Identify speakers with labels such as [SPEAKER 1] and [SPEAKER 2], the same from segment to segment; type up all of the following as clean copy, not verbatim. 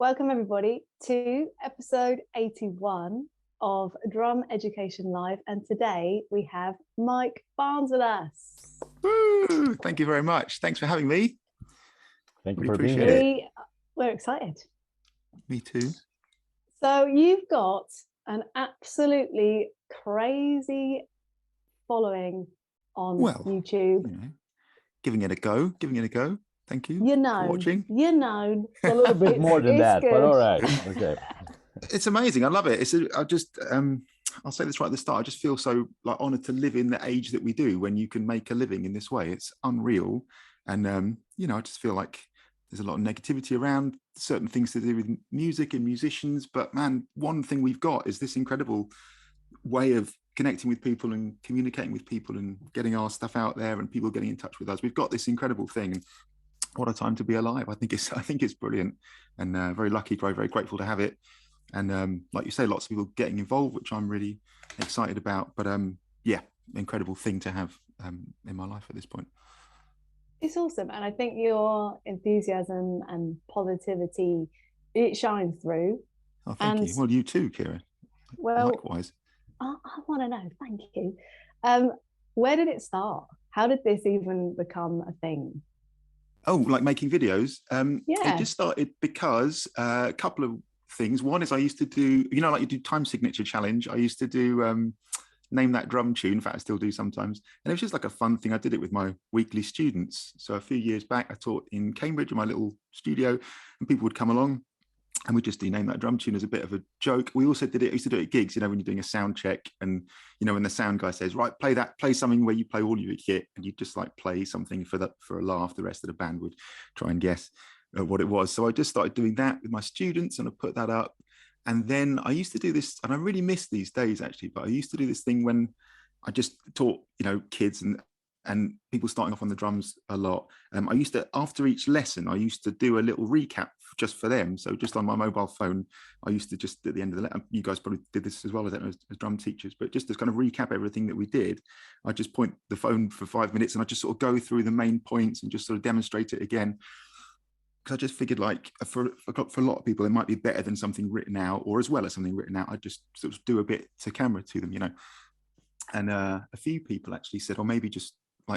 [SPEAKER 1] Welcome everybody to episode 81 of Drum Education Live, and today we have Mike Barnes with us.
[SPEAKER 2] Woo! Thank you very much. Thanks for having me.
[SPEAKER 3] Thank you
[SPEAKER 2] Really
[SPEAKER 3] for being
[SPEAKER 2] appreciate
[SPEAKER 3] here.
[SPEAKER 1] We're excited.
[SPEAKER 2] Me too.
[SPEAKER 1] So you've got an absolutely crazy following on YouTube.
[SPEAKER 2] You know, giving it a go. Thank you.
[SPEAKER 1] You're
[SPEAKER 2] for
[SPEAKER 1] known.
[SPEAKER 2] watching.
[SPEAKER 1] You're known.
[SPEAKER 3] A little bit more than that,
[SPEAKER 1] good.
[SPEAKER 3] but all right. Okay.
[SPEAKER 2] It's amazing. I love it. I'll say this right at the start. I just feel so honored to live in the age that we do, when you can make a living in this way. It's unreal. And I just feel like there's a lot of negativity around certain things to do with music and musicians. But man, one thing we've got is this incredible way of connecting with people and communicating with people and getting our stuff out there and people getting in touch with us. We've got this incredible thing. What a time to be alive. I think it's brilliant, and very lucky, very, very grateful to have it. And like you say, lots of people getting involved, which I'm really excited about. But incredible thing to have in my life at this point.
[SPEAKER 1] It's awesome. And I think your enthusiasm and positivity, it shines through.
[SPEAKER 2] Oh, thank you. Well, you too, Kira.
[SPEAKER 1] Well,
[SPEAKER 2] likewise.
[SPEAKER 1] I want to know. Thank you. Where did it start? How did this even become a thing?
[SPEAKER 2] Oh, like making videos?
[SPEAKER 1] Yeah.
[SPEAKER 2] It just started because a couple of things. One is I used to do, like you do time signature challenge. I used to do name that drum tune. In fact, I still do sometimes. And it was just like a fun thing. I did it with my weekly students. So a few years back, I taught in Cambridge in my little studio, and people would come along and we just do name that drum tune as a bit of a joke. We also did it, I used to do it at gigs, when you're doing a sound check, and when the sound guy says, right, play something where you play all of your kit, and you just play something for a laugh. The rest of the band would try and guess what it was. So I just started doing that with my students, and I put that up. And then I used to do this, and I really miss these days actually, but I used to do this thing when I just taught, kids and people starting off on the drums a lot. I used to, after each lesson, I used to do a little recap just for them. So just on my mobile phone, I used to just at the end of the lesson, you guys probably did this as well, I don't know, as drum teachers, but just to kind of recap everything that we did, I just point the phone for 5 minutes and I just sort of go through the main points and just sort of demonstrate it again. Because I just figured for a lot of people, it might be better than something written out, or as well as something written out. I just sort of do a bit to camera to them, And a few people actually said, or maybe just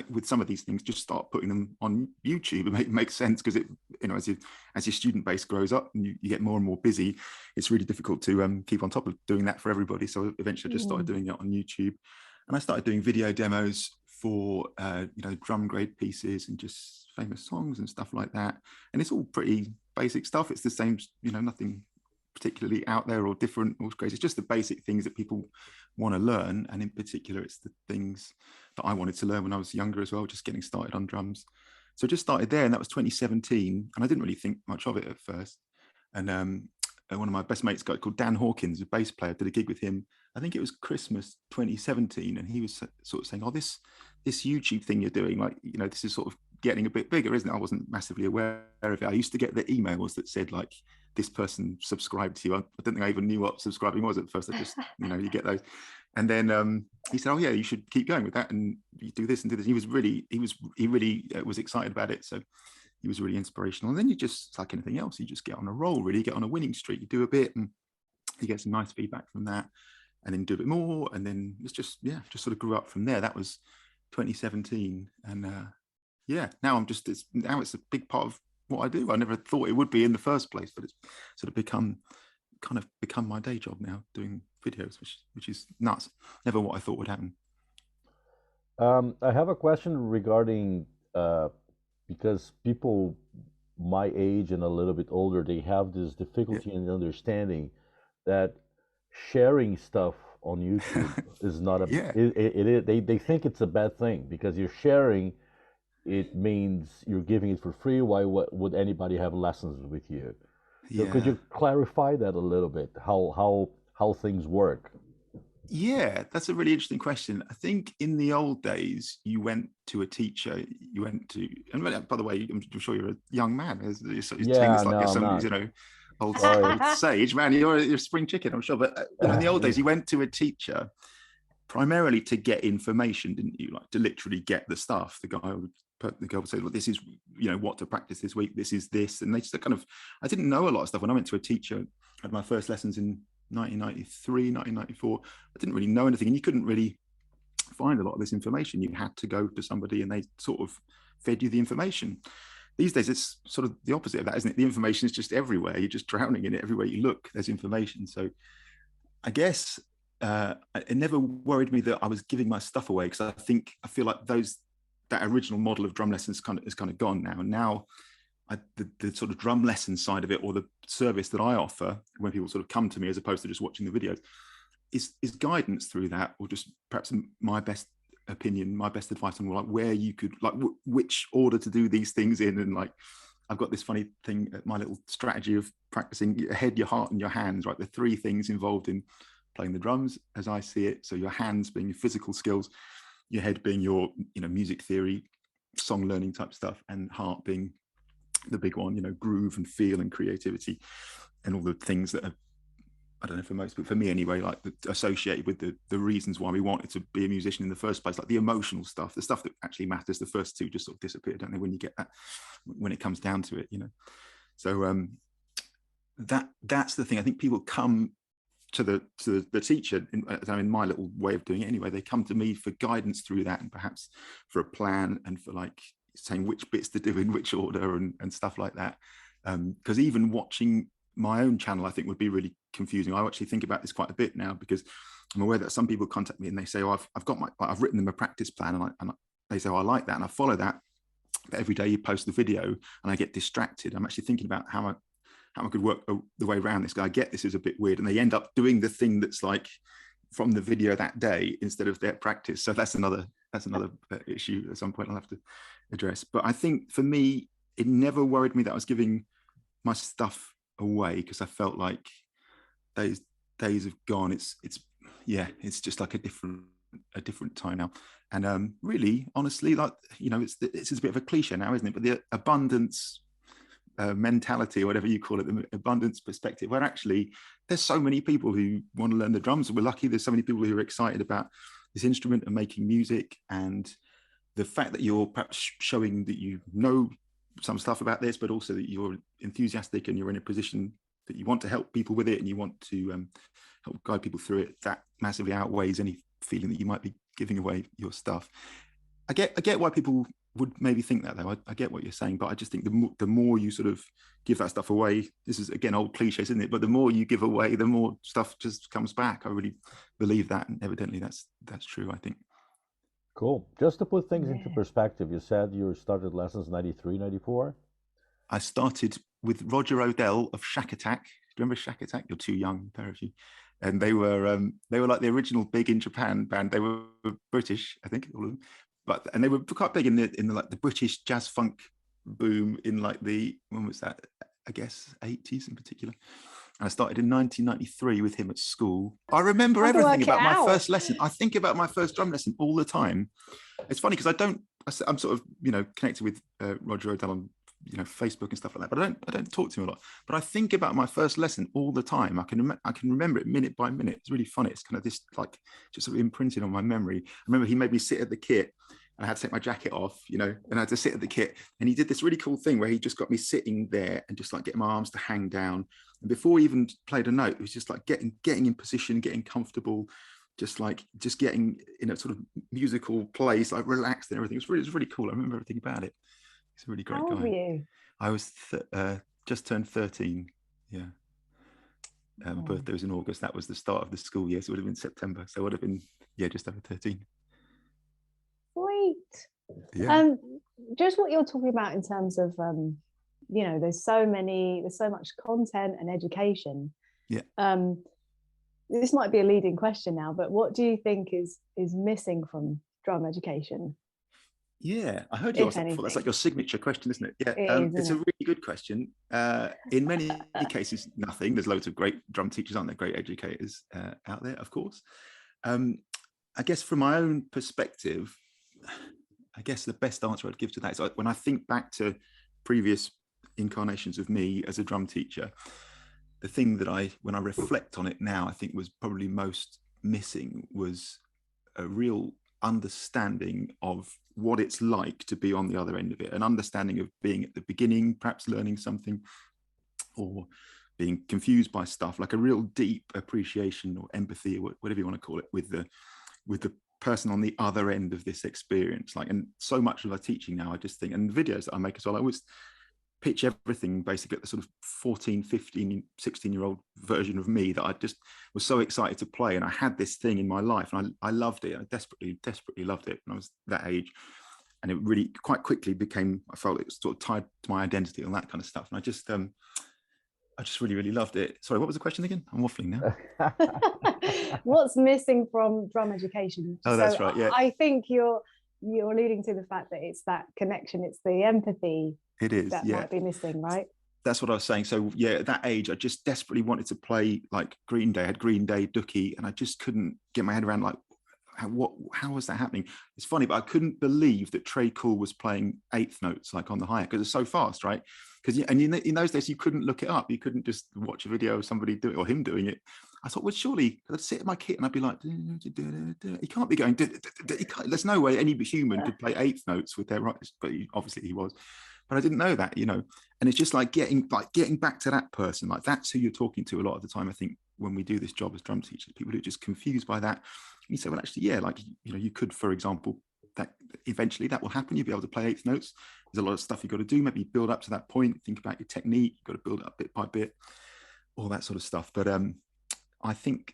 [SPEAKER 2] with some of these things, just start putting them on YouTube. It makes sense because it, as your student base grows up and you get more and more busy, it's really difficult to keep on top of doing that for everybody. So eventually I just started doing it on YouTube, and I started doing video demos for drum grade pieces and just famous songs and stuff like that. And it's all pretty basic stuff. It's the same, nothing particularly out there or different or crazy. It's just the basic things that people want to learn, and in particular it's the things that I wanted to learn when I was younger as well, just getting started on drums. So I just started there, and that was 2017, and I didn't really think much of it at first. And one of my best mates, a guy called Dan Hawkins, a bass player, did a gig with him, I think it was Christmas 2017, and he was sort of saying, oh, this YouTube thing you're doing, this is sort of getting a bit bigger, isn't it? I wasn't massively aware of it. I used to get the emails that said this person subscribed to you. I don't think I even knew what subscribing was at first. I just, you get those. And then he said, oh yeah, you should keep going with that, and you do this and do this. He really was excited about it. So he was really inspirational. And then you just, like anything else, you just get on a roll, really get on a winning streak. You do a bit and you get some nice feedback from that, and then do a bit more. And then it's just sort of grew up from there. That was 2017. And now it's a big part of what I do. I never thought it would be in the first place, but it's sort of become my day job now, doing videos, which is nuts. Never what I thought would happen.
[SPEAKER 3] I have a question regarding because people my age and a little bit older, they have this difficulty in understanding that sharing stuff on YouTube is not a they think it's a bad thing, because you're sharing, it means you're giving it for free. Why would anybody have lessons with you? So could you clarify that a little bit, how things work?
[SPEAKER 2] Yeah, that's a really interesting question. I think in the old days, you went to a teacher, and by the way, I'm sure you're a young man. You're saying this like some old sage, man. You're a spring chicken, I'm sure. But in the old days, you went to a teacher primarily to get information, didn't you? To literally get the stuff. The guy would the girl would say, well, this is, you know, what to practice this week, this is this. And they just kind of, I didn't know a lot of stuff. When I went to a teacher, I had my first lessons in 1993, 1994. I didn't really know anything, and you couldn't really find a lot of this information. You had to go to somebody and they sort of fed you the information. These days, it's sort of the opposite of that, isn't it? The information is just everywhere. You're just drowning in it. Everywhere you look, there's information. So I guess it never worried me that I was giving my stuff away, because I feel like that original model of drum lessons is kind of gone now. And now the sort of drum lesson side of it, or the service that I offer when people sort of come to me as opposed to just watching the videos, is guidance through that, or just perhaps my best opinion, my best advice on like where you could, like which order to do these things in. And like, I've got this funny thing, my little strategy of practicing your head, your heart, and your hands, right? The three things involved in playing the drums as I see it. So your hands being your physical skills, your head being your, you know, music theory, song learning type stuff, and heart being the big one, you know, groove and feel and creativity and all the things that are, I don't know for most, but for me anyway, like associated with the reasons why we wanted to be a musician in the first place, like the emotional stuff, the stuff that actually matters. The first two just sort of disappear, don't they, when you get that, when it comes down to it, you know. So that's the thing. I think people come to the teacher, in my little way of doing it anyway, they come to me for guidance through that, and perhaps for a plan, and for like saying which bits to do in which order and stuff like that. Because even watching my own channel, I think, would be really confusing. I actually think about this quite a bit now, because I'm aware that some people contact me and they say, oh, I've written them a practice plan, and they say, oh, I like that, and I follow that, but every day you post the video and I get distracted. I'm actually thinking about how I could work the way around this. I get this is a bit weird, and they end up doing the thing that's like from the video that day instead of their practice. So that's another issue at some point I'll have to address. But I think for me, it never worried me that I was giving my stuff away, because I felt like those days have gone. It's just like a different time now. And really, honestly, like, you know, it's a bit of a cliche now, isn't it? But the abundance mentality, or whatever you call it, the abundance perspective, where actually there's so many people who want to learn the drums. We're lucky there's so many people who are excited about this instrument and making music, and the fact that you're perhaps showing that you know some stuff about this, but also that you're enthusiastic and you're in a position that you want to help people with it, and you want to help guide people through it, that massively outweighs any feeling that you might be giving away your stuff. I get why people would maybe think that, though. I get what you're saying, but I just think the more you sort of give that stuff away, this is again old cliches, isn't it? But the more you give away, the more stuff just comes back. I really believe that, and evidently that's true, I think.
[SPEAKER 3] Cool. Just to put things into perspective, you said you started lessons 93, 94?
[SPEAKER 2] I started with Roger Odell of Shack Attack. Do you remember Shack Attack? You're too young, pair of you. And they were like the original big in Japan band. They were British, I think, all of them. And they were quite big in the like the British jazz funk boom in like when was that? I guess 80s in particular. And I started in 1993 with him at school. I remember everything about my first lesson. I think about my first drum lesson all the time. It's funny because I'm sort of, you know, connected with Roger Odell on, you know, Facebook and stuff like that, but I don't talk to him a lot. But I think about my first lesson all the time. I can remember it minute by minute. It's really funny. It's kind of this like just sort of imprinted on my memory. I remember he made me sit at the kit, and I had to take my jacket off, you know, and I had to sit at the kit. And he did this really cool thing where he just got me sitting there and just like getting my arms to hang down. And before he even played a note, it was just like getting in position, getting comfortable, just getting in a sort of musical place, like relaxed and everything. It was really cool. I remember everything about it. He's a really great guy.
[SPEAKER 1] How old were you?
[SPEAKER 2] I was just turned 13. Yeah. My birthday was in August. That was the start of the school year. So it would have been September. So it would have been, just over 13.
[SPEAKER 1] Sweet.
[SPEAKER 2] Yeah.
[SPEAKER 1] Just what you're talking about in terms of, you know, there's so much content and education.
[SPEAKER 2] Yeah.
[SPEAKER 1] This might be a leading question now, but what do you think is missing from drum education?
[SPEAKER 2] Yeah, I heard yours before. That's like your signature question, isn't it? Yeah, it's a really good question. In many cases, nothing. There's loads of great drum teachers, aren't there? Great educators out there, of course. I guess from my own perspective, I guess the best answer I'd give to that is when I think back to previous incarnations of me as a drum teacher, the thing that when I reflect on it now, I think was probably most missing was a real understanding of what it's like to be on the other end of it, an understanding of being at the beginning, perhaps learning something, or being confused by stuff, like a real deep appreciation or empathy, or whatever you want to call it, with the person on the other end of this experience. Like, and so much of our teaching now, I just think, and videos that I make as well, I always pitch everything basically at the sort of 14, 15, 16-year-old version of me that I just was so excited to play. And I had this thing in my life, and I loved it. I desperately loved it when I was that age. And it really quite quickly became, I felt it was sort of tied to my identity and that kind of stuff. And I just really loved it. Sorry, what was the question again? I'm waffling now.
[SPEAKER 1] What's missing from drum education?
[SPEAKER 2] Oh, that's right. Yeah,
[SPEAKER 1] I think you're alluding to the fact that it's that connection, it's the empathy.
[SPEAKER 2] It is,
[SPEAKER 1] that might be missing, right?
[SPEAKER 2] That's what I was saying. So yeah, at that age, I just desperately wanted to play like Green Day. I had Green Day, Dookie, and I just couldn't get my head around like how was that happening? It's funny, but I couldn't believe that Trey Cool was playing eighth notes like on the hi-hat, because it's so fast, right? Because in those days you couldn't look it up. You couldn't just watch a video of somebody do it or him doing it. I thought, well, surely I'd sit at my kit and I'd be like, he can't be going. There's no way any human could play eighth notes with their right. But obviously he was. But I didn't know that, and it's just like getting back to that person, like that's who you're talking to a lot of the time. I think when we do this job as drum teachers, people who are just confused by that. You say, well, actually, yeah, like, you could, for example, that eventually that will happen. You'll be able to play eighth notes. There's a lot of stuff you've got to do. Maybe build up to that point, think about your technique. You've got to build it up bit by bit, all that sort of stuff. But I think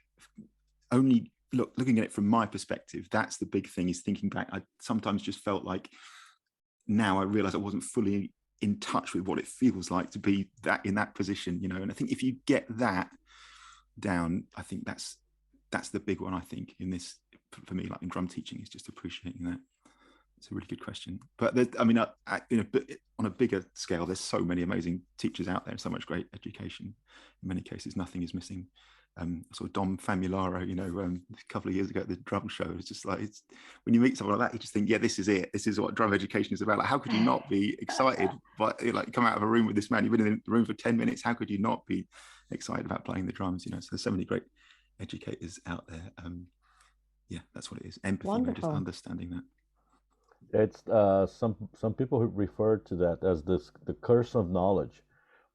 [SPEAKER 2] only looking at it from my perspective, that's the big thing, is thinking back. I sometimes just felt like, now I realize I wasn't fully in touch with what it feels like to be in that position, and I think if you get that down, I think that's the big one. I think in this, for me, like in drum teaching, is just appreciating that. It's a really good question. But on a bigger scale, there's so many amazing teachers out there and so much great education. In many cases, nothing is missing. I saw Dom Famularo, a couple of years ago at the drum show. It's just like, when you meet someone like that, you just think, yeah, this is it. This is what drum education is about. Like, how could you not be excited? But like, come out of a room with this man, you've been in the room for 10 minutes. How could you not be excited about playing the drums? So there's so many great educators out there. Yeah, that's what it is. Empathy, just understanding that.
[SPEAKER 3] It's some people refer to that as the curse of knowledge.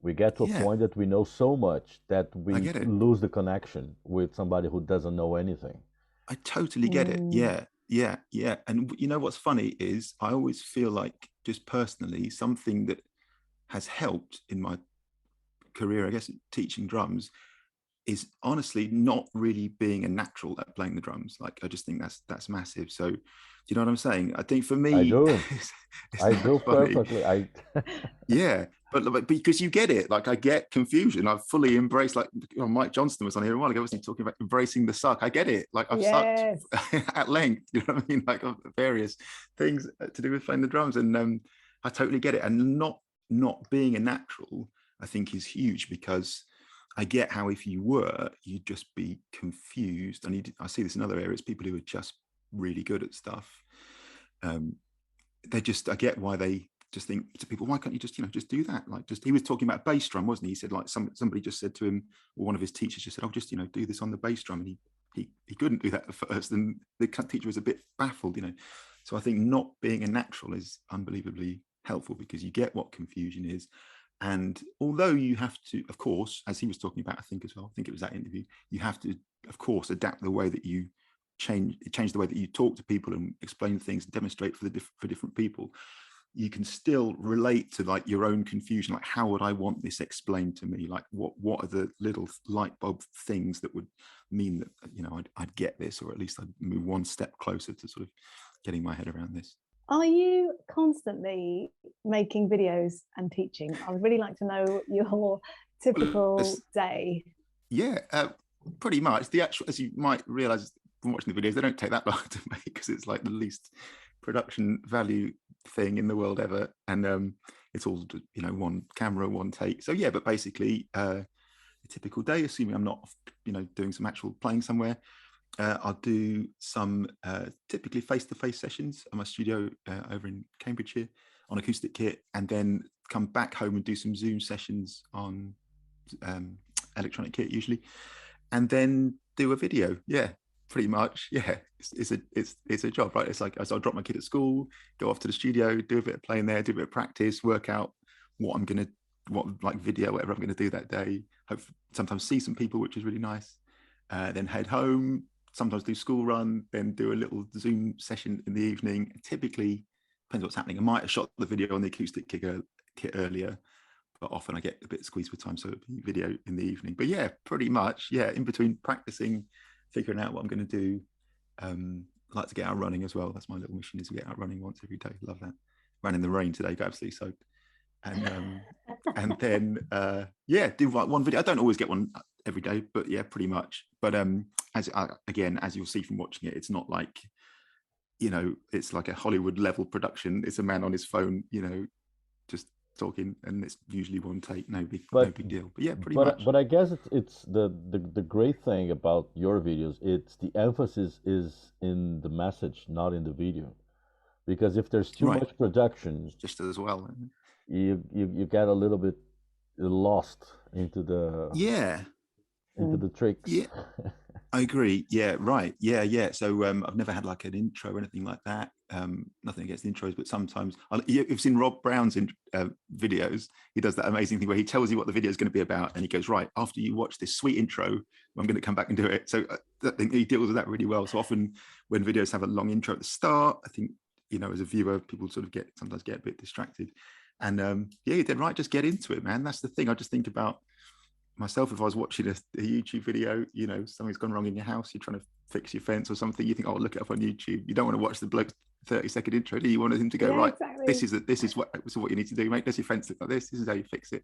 [SPEAKER 3] We get to a point that we know so much that we lose the connection with somebody who doesn't know anything.
[SPEAKER 2] I totally get it. Yeah. And what's funny is I always feel like, just personally, something that has helped in my career, I guess, teaching drums, is honestly not really being a natural at playing the drums. Like, I just think that's massive. So, do you know what I'm saying? I think for me,
[SPEAKER 3] I do. I do perfectly.
[SPEAKER 2] Yeah, but because you get it. Like, I get confusion. I've fully embraced, like, Mike Johnston was on here a while ago, wasn't he, talking about embracing the suck? I get it. Like, I've sucked at length, you know what I mean? Like, various things to do with playing the drums. And I totally get it. And not being a natural, I think, is huge, because I get how if you were, you'd just be confused. And I see this in other areas, people who are just really good at stuff. I get why they just think to people, why can't you just do that? Like, he was talking about bass drum, wasn't he? He said, like, somebody just said to him, or one of his teachers just said, oh, just, do this on the bass drum. And he couldn't do that at first. And the teacher was a bit baffled, So I think not being a natural is unbelievably helpful, because you get what confusion is. And although you have to, of course, as he was talking about, I think as well, I think it was that interview, you have to, of course, adapt the way that you change the way that you talk to people and explain things and demonstrate for different people. You can still relate to, like, your own confusion. Like, how would I want this explained to me? Like, what are the little light bulb things that would mean that, I'd get this, or at least I'd move one step closer to sort of getting my head around this.
[SPEAKER 1] Are you constantly making videos and teaching? I would really like to know your typical day.
[SPEAKER 2] Yeah, pretty much. The actual, as you might realize from watching the videos, they don't take that long to make, because it's like the least production value thing in the world ever. And it's all, one camera, one take. So yeah, but basically a typical day, assuming I'm not, doing some actual playing somewhere, I'll do some typically face-to-face sessions at my studio over in Cambridgeshire on acoustic kit, and then come back home and do some Zoom sessions on electronic kit usually, and then do a video. Yeah, pretty much, yeah. It's a job, right? It's like, as I drop my kid at school, go off to the studio, do a bit of playing there, do a bit of practice, work out what like video, whatever I'm gonna do that day. Hope sometimes see some people, which is really nice. Then head home, sometimes do school run, then do a little Zoom session in the evening. Typically, depends what's happening. I might have shot the video on the acoustic kit earlier, but often I get a bit squeezed for time, so it'll be video in the evening. But yeah, pretty much, yeah, in between practicing, figuring out what I'm going to do. I like to get out running as well. That's my little mission, is to get out running once every day. Love that. Ran in the rain today, got absolutely soaked. And then yeah, do like one video. I don't always get one every day, but yeah, pretty much. But as you'll see from watching it, it's not like, you know, it's like a Hollywood level production. It's a man on his phone, you know, just talking, and it's usually one take, no big deal. But yeah, pretty much.
[SPEAKER 3] But I guess it's the great thing about your videos. It's the emphasis is in the message, not in the video, because if there's too much production,
[SPEAKER 2] just as well,
[SPEAKER 3] you get a little bit lost into the tricks.
[SPEAKER 2] Yeah, I agree. Yeah, right. Yeah. So I've never had like an intro or anything like that. Nothing against intros, but sometimes you've seen Rob Brown's videos. He does that amazing thing where he tells you what the video is going to be about, and he goes, right, after you watch this sweet intro, I'm going to come back and do it. So I think he deals with that really well. So often when videos have a long intro at the start, I think, you know, as a viewer, people sort of sometimes get a bit distracted. And yeah, you did right. Just get into it, man. That's the thing. I just think about myself, if I was watching a YouTube video, you know, something's gone wrong in your house, you're trying to fix your fence or something, you think, oh, look it up on YouTube. You don't want to watch the bloke's 30-second intro, do you? You want him to go, right, exactly. This is what you need to do, mate. Does your fence look like this? This is how you fix it.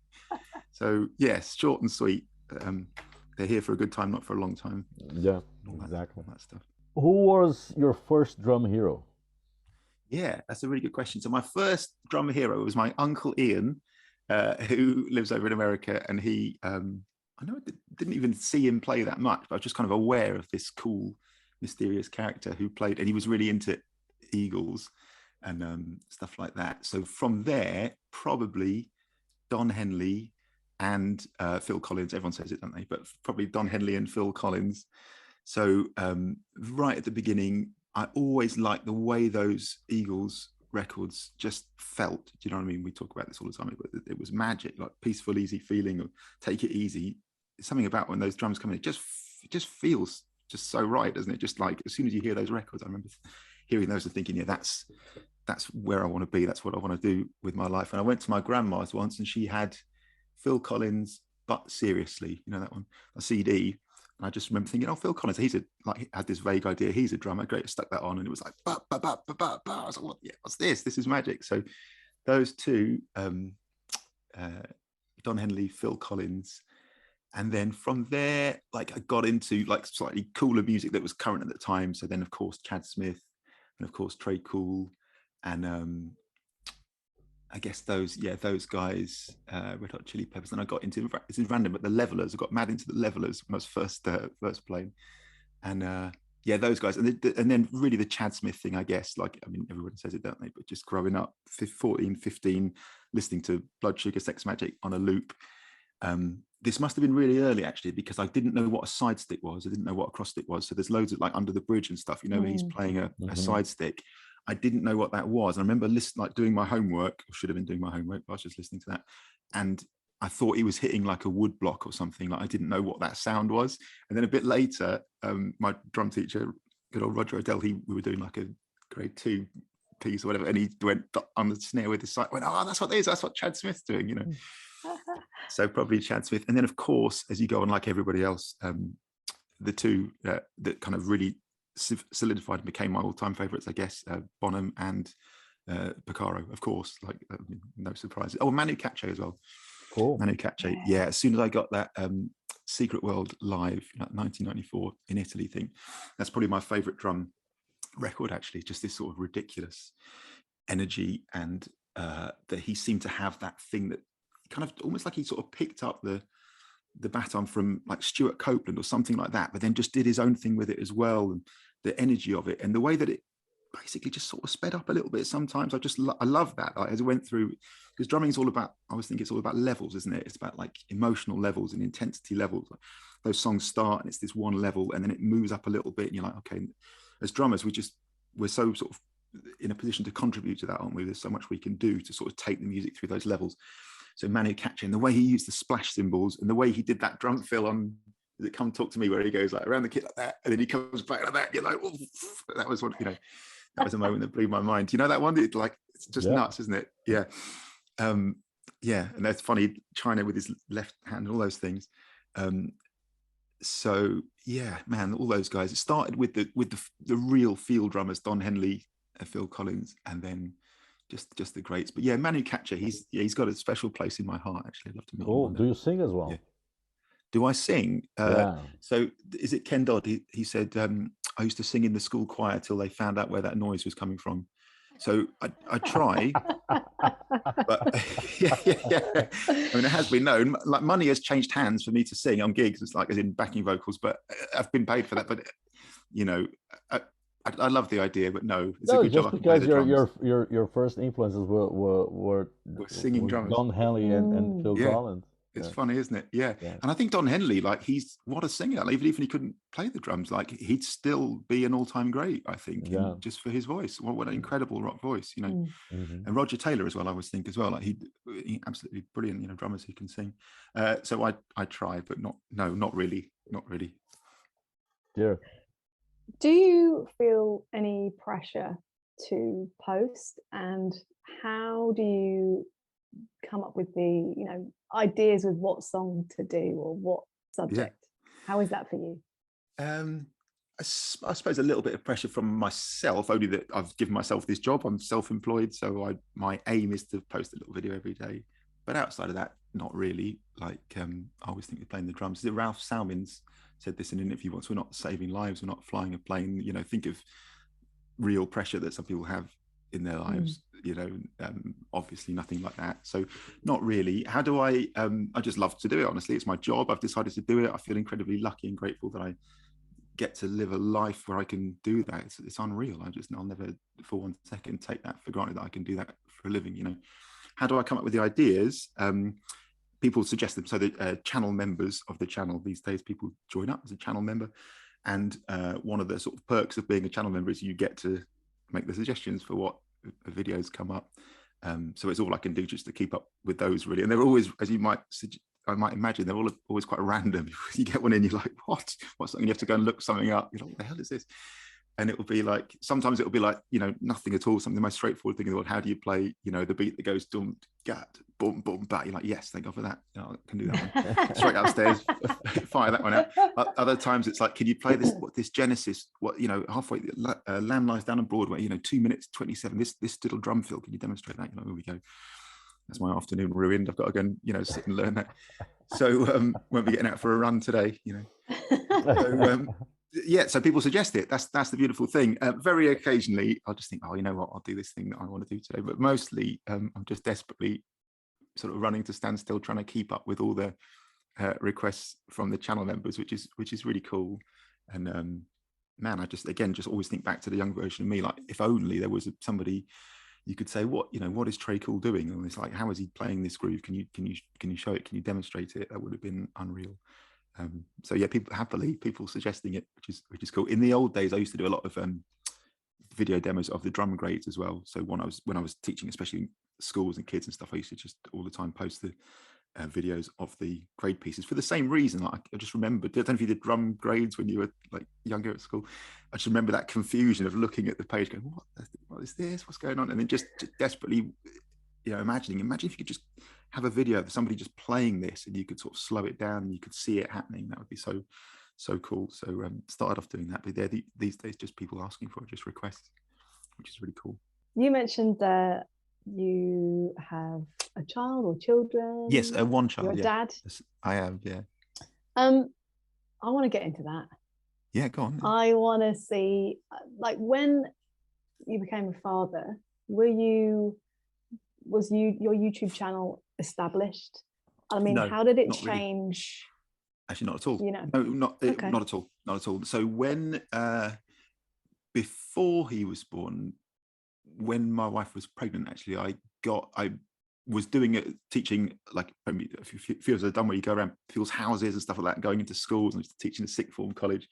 [SPEAKER 2] So yes, short and sweet. They're here for a good time, not for a long time.
[SPEAKER 3] Yeah, exactly.
[SPEAKER 2] All that stuff.
[SPEAKER 3] Who was your first drum hero?
[SPEAKER 2] Yeah, that's a really good question. So my first drum hero was my uncle Ian, who lives over in America, and he, I know I didn't even see him play that much, but I was just kind of aware of this cool, mysterious character who played, and he was really into Eagles and stuff like that. So from there, probably Don Henley and Phil Collins. Everyone says it, don't they? But probably Don Henley and Phil Collins. So right at the beginning, I always liked the way those Eagles records just felt. Do you know what I mean? We talk about this all the time, but it was magic, like peaceful, easy feeling, or take it easy. It's something about when those drums come in, it just feels just so right, doesn't it? Just like as soon as you hear those records, I remember hearing those and thinking, yeah, that's where I want to be. That's what I want to do with my life. And I went to my grandma's once, and she had Phil Collins, But Seriously, you know that one, a CD. And I just remember thinking, oh, Phil Collins, had this vague idea, he's a drummer, great, stuck that on, and it was like, ba, ba, ba, ba, ba, ba. I was like, what's this? This is magic. So those two, Don Henley, Phil Collins. And then from there, like I got into like slightly cooler music that was current at the time. So then, of course, Chad Smith, and of course, Trey Cool, and I guess those guys, Red Hot Chili Peppers. And I got into, this is random, but the Levelers. I got mad into the Levelers when I was first playing, and yeah, those guys. And then really the Chad Smith thing, I guess. Like, I mean, everyone says it, don't they? But just growing up, 14, 15, listening to Blood Sugar Sex Magic on a loop. This must have been really early, actually, because I didn't know what a side stick was. I didn't know what a cross stick was. So there's loads of like Under the Bridge and stuff, you know, where he's playing a side stick. I didn't know what that was. I remember doing my homework, or should have been doing my homework, but I was just listening to that. And I thought he was hitting like a wood block or something. Like I didn't know what that sound was. And then a bit later, my drum teacher, good old Roger Odell, we were doing like a grade 2 piece or whatever. And he went on the snare with his side, went, oh, that's what it is. That's what Chad Smith's doing, you know. So probably Chad Smith. And then, of course, as you go on, like everybody else, the two that kind of really solidified and became my all-time favorites, I guess, Bonham and Porcaro, of course, like no surprises. Oh, Manu Katché as well.
[SPEAKER 3] Cool.
[SPEAKER 2] Manu Katché. Yeah, as soon as I got that Secret World live, 1994 in Italy thing, that's probably my favorite drum record, actually. Just this sort of ridiculous energy, and that he seemed to have that thing that kind of almost like he sort of picked up the baton from like Stuart Copeland or something like that, but then just did his own thing with it as well, and the energy of it and the way that it basically just sort of sped up a little bit. Sometimes I love that. Like, as I went through, because drumming is all about, I always think it's all about levels, isn't it? It's about like emotional levels and intensity levels. Like, those songs start and it's this one level, and then it moves up a little bit, and you're like, okay, as drummers, we're so sort of in a position to contribute to that, aren't we? There's so much we can do to sort of take the music through those levels. So Manu Katché, the way he used the splash cymbals and the way he did that drum fill on Come Talk to Me, where he goes like around the kit like that, and then he comes back like that. You're like, oh, that was one, that was a moment that blew my mind. You know that one? It's just nuts, isn't it? Yeah. Yeah. And that's funny, China with his left hand and all those things. So yeah, man, all those guys. It started with the real field drummers, Don Henley, Phil Collins, and then just the greats. But yeah, Manu Katché, he's got a special place in my heart. Actually, I'd love to meet him.
[SPEAKER 3] Cool. Do you sing as well?
[SPEAKER 2] Yeah. Do I sing?
[SPEAKER 3] Yeah.
[SPEAKER 2] So is it Ken Dodd? He said, I used to sing in the school choir till they found out where that noise was coming from. So I try, but yeah. I mean, it has been known. Like, money has changed hands for me to sing on gigs. It's like as in backing vocals, but I've been paid for that. But I love the idea, but no, it's a good job.
[SPEAKER 3] Just because your first influences were
[SPEAKER 2] singing drummers,
[SPEAKER 3] Don Henley and Phil Collins.
[SPEAKER 2] It's funny, isn't it? Yeah. And I think Don Henley, like, he's what a singer. Like, even if he couldn't play the drums, like, he'd still be an all-time great, I think, just for his voice. What an incredible rock voice, And Roger Taylor as well, I always think as well. Like, he absolutely brilliant, drummers who can sing. So I try, but not really.
[SPEAKER 3] Yeah.
[SPEAKER 1] Do you feel any pressure to post, and how do you come up with the ideas with what song to do or what subject? How is that for you?
[SPEAKER 2] I suppose a little bit of pressure from myself, only that I've given myself this job. I'm self-employed, so my aim is to post a little video every day. But outside of that, not really. Like, I always think we're playing the drums. Ralph Salmins said this in an interview once: we're not saving lives, we're not flying a plane. Think of real pressure that some people have in their lives. Obviously nothing like that. So not really. How do I just love to do it, honestly. It's my job. I've decided to do it. I feel incredibly lucky and grateful that I get to live a life where I can do that. It's unreal. I'll never for one second take that for granted, that I can do that for a living. How do I come up with the ideas? People suggest them. So the channel members of the channel these days, people join up as a channel member, and one of the sort of perks of being a channel member is you get to make the suggestions for what videos come up. So it's all I can do just to keep up with those, really. And they're always, as I might imagine, they're always quite random. You get one in, you're like, what's something? You have to go and look something up. You're like, what the hell is this? And it will be like, sometimes it will be like, nothing at all, something the most straightforward thing in the world. How do you play, the beat that goes dum, gat, boom, boom, bat? You're like, yes, thank God for that. I can do that one. Straight upstairs, fire that one out. Other times it's like, can you play this Genesis, halfway, Lamb Lies Down on Broadway, 2 minutes, 27, this little drum fill, can you demonstrate that? Here we go. That's my afternoon ruined. I've got to go and, sit and learn that. So won't be getting out for a run today, So, so people suggest it. That's the beautiful thing. Very occasionally, I'll just think, oh, you know what, I'll do this thing that I want to do today. But mostly, I'm just desperately sort of running to stand still, trying to keep up with all the requests from the channel members, which is really cool. And man, I just always think back to the young version of me. Like, if only there was somebody you could say, what is Trey Cool doing? And it's like, how is he playing this groove? Can you show it? Can you demonstrate it? That would have been unreal. So yeah, people suggesting it, which is cool. In the old days, I used to do a lot of video demos of the drum grades as well. So when I was teaching, especially schools and kids and stuff, I used to just all the time post the videos of the grade pieces for the same reason. Like, I just remember, I don't know if you did drum grades when you were like younger at school. I just remember that confusion of looking at the page going, what is this? What's going on? And then just desperately, imagine if you could just have a video of somebody just playing this and you could sort of slow it down and you could see it happening. That would be so cool. So started off doing that, but these days just people asking for it, just requests, which is really cool.
[SPEAKER 1] You mentioned that you have a child or children.
[SPEAKER 2] Yes, one child.
[SPEAKER 1] You're a dad.
[SPEAKER 2] Yes, I am. Yeah.
[SPEAKER 1] I want to get into that.
[SPEAKER 2] Yeah, go on.
[SPEAKER 1] I want to see, like, when you became a father, was your YouTube channel established? I mean,
[SPEAKER 2] no,
[SPEAKER 1] how did it change?
[SPEAKER 2] Really. Actually, not at all.
[SPEAKER 1] No,
[SPEAKER 2] not at all. So when before he was born, when my wife was pregnant, actually, I was doing it, teaching like a few years I've done where you go around people's houses and stuff like that, going into schools and teaching a sixth form college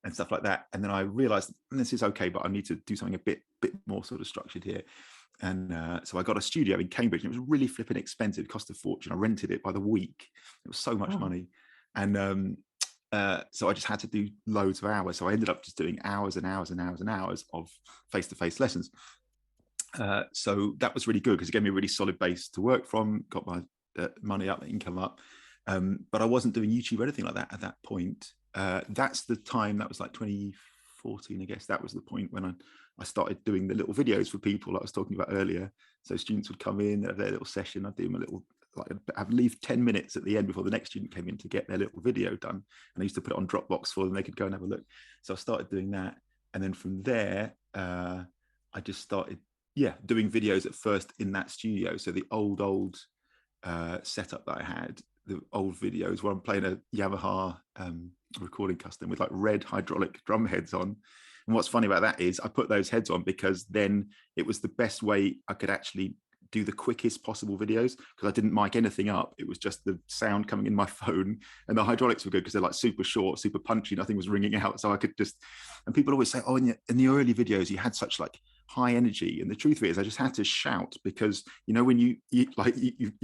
[SPEAKER 2] and stuff like that. And then I realized this is okay, but I need to do something a bit more sort of structured here. And so I got a studio in Cambridge, and it was really flipping expensive, it cost a fortune. I rented it by the week. It was so much money. And so I just had to do loads of hours. So I ended up just doing hours and hours and hours and hours of face-to-face lessons. So that was really good because it gave me a really solid base to work from, got my money up, income up. But I wasn't doing YouTube or anything like that at that point. That's the time, that was like 2014, I guess. That was the point when I started doing the little videos for people like I was talking about earlier. So students would come in, have their little session, I'd do them a little, like I'd leave 10 minutes at the end before the next student came in to get their little video done. And I used to put it on Dropbox for them, they could go and have a look. So I started doing that. And then from there, I just started doing videos at first in that studio. So the old setup that I had, the old videos where I'm playing a Yamaha recording custom with like red hydraulic drum heads on. And what's funny about that is I put those heads on because then it was the best way I could actually do the quickest possible videos, because I didn't mic anything up. It was just the sound coming in my phone, and the hydraulics were good because they're like super short, super punchy, nothing was ringing out. So I could just, and people always say, oh, in the early videos, you had such like high energy. And the truth is I just had to shout because, you know, when you're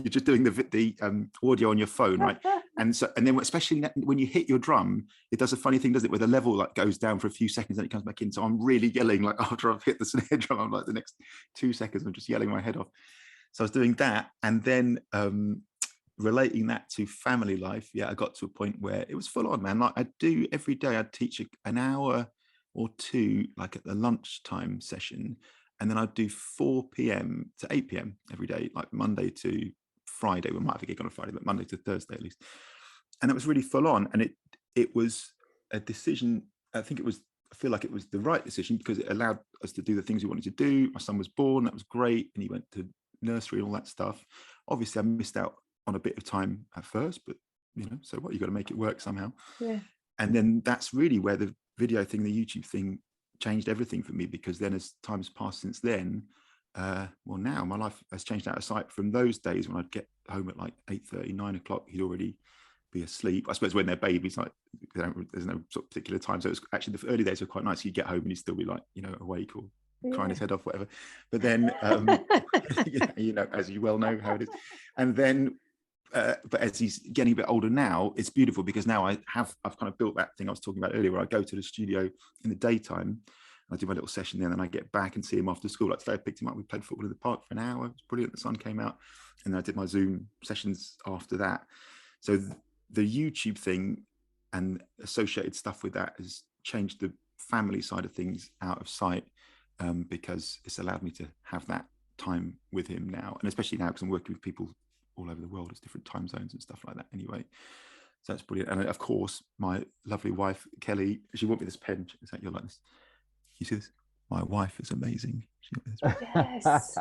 [SPEAKER 2] just doing the audio on your phone, right? And then especially when you hit your drum, it does a funny thing, doesn't it? Where the level like goes down for a few seconds and it comes back in. So I'm really yelling like after I've hit the snare drum, I'm like the next 2 seconds, I'm just yelling my head off. So I was doing that. And then relating that to family life, I got to a point where it was full on, man. Like I'd do every day, I'd teach an hour or two, like at the lunchtime session. And then I'd do 4 p.m. to 8 p.m. every day, like Monday to Friday. We might have a gig on a Friday, but Monday to Thursday at least. And it was really full on. And it was a decision. I feel like it was the right decision because it allowed us to do the things we wanted to do. My son was born, that was great. And he went to nursery and all that stuff. Obviously, I missed out on a bit of time at first, but you know, so what, you got to make it work somehow.
[SPEAKER 1] Yeah.
[SPEAKER 2] And then that's really where the video thing, the YouTube thing, changed everything for me, because then as time's passed since then, well, now my life has changed out of sight. From those days when I'd get home at like 8:30, 9 o'clock, he'd already be asleep. I suppose when they're babies, like there's no sort of particular time. So it was actually, the early days were quite nice. You'd get home and he'd still be like, you know, awake or crying his head off, whatever. But then, you know, as you well know how it is. And then, but as he's getting a bit older now, it's beautiful because now I've kind of built that thing I was talking about earlier, where I go to the studio in the daytime, I do my little session there, and then I get back and see him after school. Like today I picked him up, we played football in the park for an hour, it was brilliant, the sun came out, and then I did my Zoom sessions after that. So the YouTube thing and associated stuff with that has changed the family side of things out of sight, because it's allowed me to have that time with him now, and especially now because I'm working with people all over the world, it's different time zones and stuff like that anyway. So that's brilliant. And of course, my lovely wife, Kelly, she bought me this pen. Is that your likeness? You see this? My wife is amazing.
[SPEAKER 1] Yes.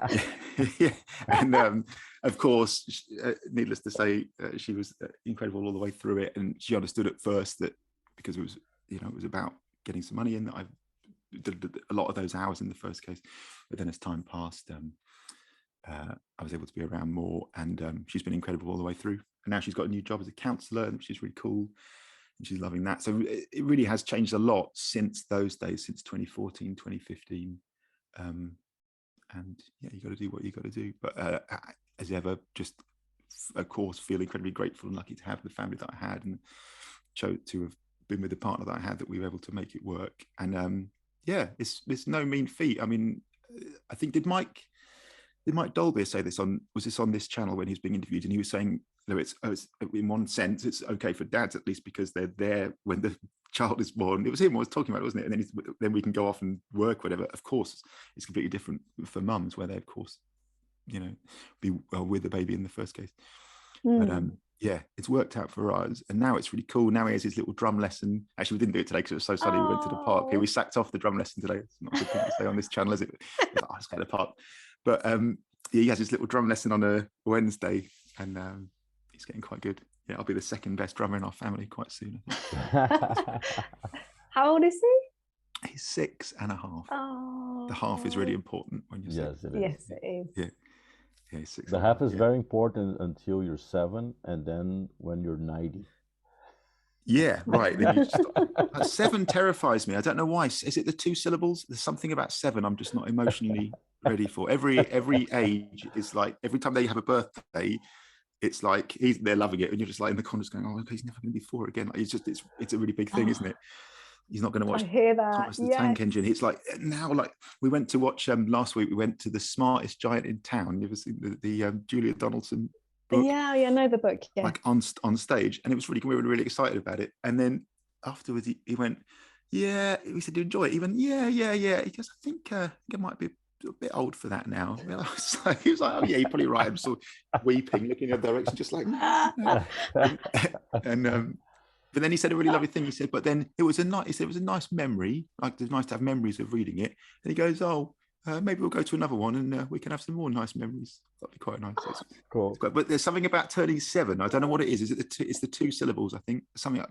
[SPEAKER 2] Yeah. And of course, needless to say, she was incredible all the way through it. And she understood at first that because it was, you know, it was about getting some money in, that I did a lot of those hours in the first case. But then as time passed, I was able to be around more, and she's been incredible all the way through. And now she's got a new job as a counsellor, which is really cool, and she's loving that. So it really has changed a lot since those days, since 2014, 2015. And yeah, you got to do what you got to do. But as ever, just of course, feel incredibly grateful and lucky to have the family that I had, and to have been with the partner that I had, that we were able to make it work. And yeah, it's no mean feat. I mean, I think did Mike Dolbear say this was this on this channel when he was being interviewed, and he was saying, you know, it's in one sense it's okay for dads at least because they're there when the child is born. It was him who was talking about it, wasn't it? And then we can go off and work, whatever. Of course, it's completely different for mums, where they, of course, you know, be with the baby in the first case. But yeah, it's worked out for us, and now it's really cool. Now he has his little drum lesson. Actually, we didn't do it today because it was so sunny. We went to the park. Here we sacked off the drum lesson today. It's not a good thing to say on this channel, is it? It's like, let's go to the park. But he has his little drum lesson on a Wednesday, and he's getting quite good. Yeah, I'll be the second best drummer in our family quite soon.
[SPEAKER 1] How old is he?
[SPEAKER 2] He's 6.5.
[SPEAKER 1] Oh,
[SPEAKER 2] The half is really important when you're
[SPEAKER 3] Yes,
[SPEAKER 2] 6.
[SPEAKER 3] it is.
[SPEAKER 1] yes, it is.
[SPEAKER 2] Yeah, yeah, he's 6
[SPEAKER 3] The
[SPEAKER 2] and a
[SPEAKER 3] half
[SPEAKER 2] half.
[SPEAKER 3] is very important until you're 7, and then when you're 90.
[SPEAKER 2] Yeah, right. Then you just stop. 7 terrifies me. I don't know why. Is it the 2 syllables? There's something about 7 I'm just not emotionally ready for. Every age is like, every time they have a birthday, it's like they're loving it, and you're just like in the corners going, "Oh, okay, he's never going to be 4 again." Like, it's a really big thing, isn't it? He's not going to
[SPEAKER 1] I
[SPEAKER 2] watch
[SPEAKER 1] hear that.
[SPEAKER 2] Thomas the
[SPEAKER 1] Yes.
[SPEAKER 2] Tank Engine. It's like now, like we went to watch last week. We went to The Smartest Giant in Town. You ever seen the Julia Donaldson book?
[SPEAKER 1] Yeah, I know the book. Yeah.
[SPEAKER 2] Like on stage, and it was really, we were really excited about it. And then afterwards, he went, "Yeah." We said, "Do you enjoy it?" He went, "Yeah." He goes, "I think it might be a bit old for that now." He was like, "Oh yeah, you're probably right." I'm sort of weeping, looking in the direction, just like, no. And but then he said a really lovely thing. He said, "But then it was a nice. He said it was a nice memory. Like it's nice to have memories of reading it." And he goes, "Oh, maybe we'll go to another one, and we can have some more nice memories." That'd be quite nice.
[SPEAKER 3] Cool.
[SPEAKER 2] But there's something about turning 7. I don't know what it is. Is it it's the 2 syllables? I think something.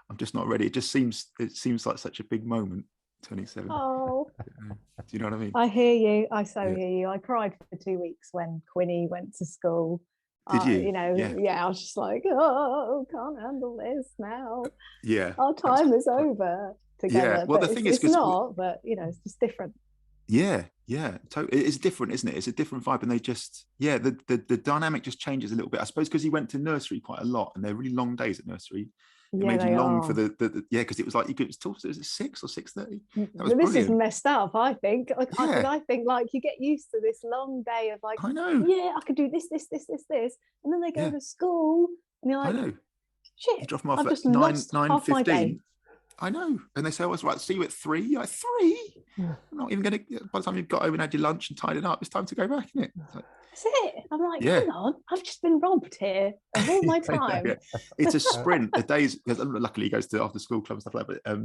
[SPEAKER 2] I'm just not ready. It seems like such a big moment, turning 7.
[SPEAKER 1] Oh,
[SPEAKER 2] Do you know what I mean?
[SPEAKER 1] I hear you. I so
[SPEAKER 2] Yeah.
[SPEAKER 1] hear you. I cried for 2 weeks when Quinny went to school.
[SPEAKER 2] Did you?
[SPEAKER 1] You know,
[SPEAKER 2] Yeah.
[SPEAKER 1] I was just like, oh, can't handle this now.
[SPEAKER 2] Yeah.
[SPEAKER 1] Our time is over together.
[SPEAKER 2] Yeah. Well,
[SPEAKER 1] but
[SPEAKER 2] the thing is,
[SPEAKER 1] it's not, but you know, it's just different.
[SPEAKER 2] Yeah. It's different, isn't it? It's a different vibe, and they just, the dynamic just changes a little bit. I suppose because he went to nursery quite a lot, and they're really long days at nursery. It
[SPEAKER 1] Yeah,
[SPEAKER 2] made you
[SPEAKER 1] they
[SPEAKER 2] long
[SPEAKER 1] are.
[SPEAKER 2] for the because it was like you could talk. Was it 6 or 6:30? That was
[SPEAKER 1] But this is
[SPEAKER 2] brilliant.
[SPEAKER 1] messed up, I think. Like,
[SPEAKER 2] Yeah.
[SPEAKER 1] I think like you get used to this long day of like,
[SPEAKER 2] I know.
[SPEAKER 1] yeah, I could do this, and then they go
[SPEAKER 2] Yeah.
[SPEAKER 1] to school, and you're
[SPEAKER 2] I
[SPEAKER 1] like,
[SPEAKER 2] know. You
[SPEAKER 1] shit,
[SPEAKER 2] drop them off
[SPEAKER 1] I've
[SPEAKER 2] at
[SPEAKER 1] just
[SPEAKER 2] 9,
[SPEAKER 1] lost half my day.
[SPEAKER 2] 9:15. I know. And they say, "Oh, it's right. See you at 3." You're like, 3? I'm not even going to. By the time you've got home and had your lunch and tied it up, it's time to go back, isn't it? It's like,
[SPEAKER 1] That's it. I'm like,
[SPEAKER 2] Yeah.
[SPEAKER 1] hang on, I've just been robbed here of all my
[SPEAKER 2] I know,
[SPEAKER 1] time.
[SPEAKER 2] yeah. It's a sprint. The days, because luckily he goes to after school club and stuff like that. But